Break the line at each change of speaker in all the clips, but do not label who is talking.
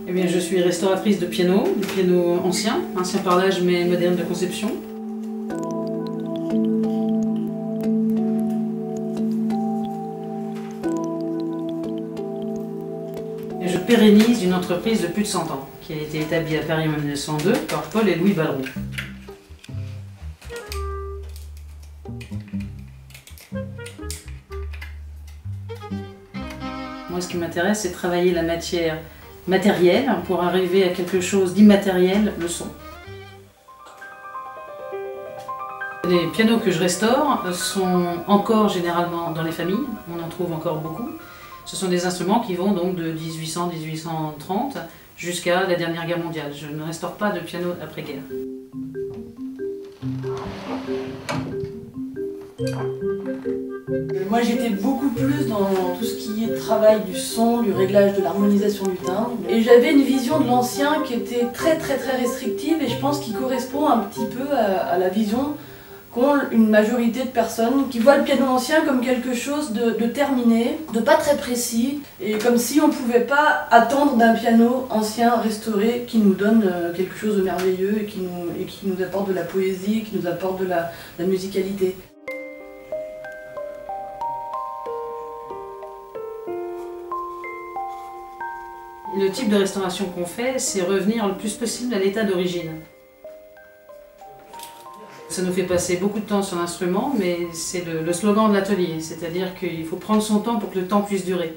Eh bien, je suis restauratrice de piano ancien par l'âge mais moderne de conception. Et je pérennise une entreprise de plus de 100 ans, qui a été établie à Paris en 1902 par Paul et Louis Balleroux. Moi, ce qui m'intéresse, c'est de travailler la matière matérielle pour arriver à quelque chose d'immatériel, le son. Les pianos que je restaure sont encore généralement dans les familles, on en trouve encore beaucoup. Ce sont des instruments qui vont donc de 1800-1830 jusqu'à la dernière guerre mondiale. Je ne restaure pas de piano après-guerre.
Moi j'étais beaucoup plus dans tout ce qui est travail du son, du réglage de l'harmonisation du timbre. Et j'avais une vision de l'ancien qui était très restrictive et je pense qu'il correspond un petit peu à la vision qu'ont une majorité de personnes qui voient le piano ancien comme quelque chose de terminé, de pas très précis, et comme si on ne pouvait pas attendre d'un piano ancien restauré qui nous donne quelque chose de merveilleux et qui nous apporte de la poésie, qui nous apporte de la musicalité.
Le type de restauration qu'on fait, c'est revenir le plus possible à l'état d'origine. Ça nous fait passer beaucoup de temps sur l'instrument, mais c'est le slogan de l'atelier, c'est-à-dire qu'il faut prendre son temps pour que le temps puisse durer.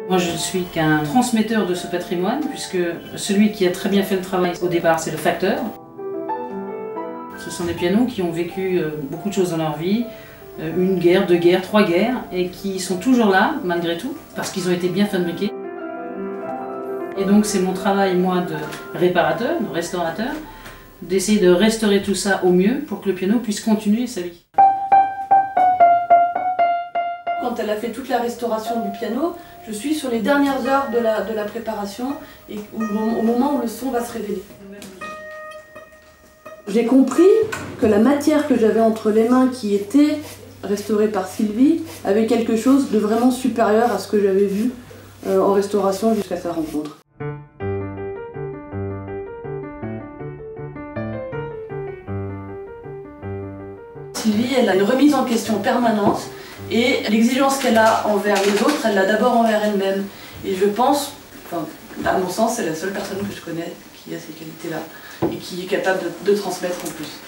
Moi, je ne suis qu'un transmetteur de ce patrimoine, puisque celui qui a très bien fait le travail au départ, c'est le facteur. Ce sont des pianos qui ont vécu beaucoup de choses dans leur vie, une guerre, deux guerres, trois guerres, et qui sont toujours là, malgré tout, parce qu'ils ont été bien fabriqués. Et donc c'est mon travail, moi, de réparateur, de restaurateur, d'essayer de restaurer tout ça au mieux pour que le piano puisse continuer sa vie.
Quand elle a fait toute la restauration du piano, je suis sur les dernières heures de la préparation et au moment où le son va se révéler. J'ai compris que la matière que j'avais entre les mains, qui était restaurée par Sylvie, avait quelque chose de vraiment supérieur à ce que j'avais vu en restauration jusqu'à sa rencontre. Sylvie, elle a une remise en question permanente et l'exigence qu'elle a envers les autres, elle l'a d'abord envers elle-même. Et je pense, enfin, à mon sens, c'est la seule personne que je connais qui a ces qualités-là et qui est capable de transmettre en plus.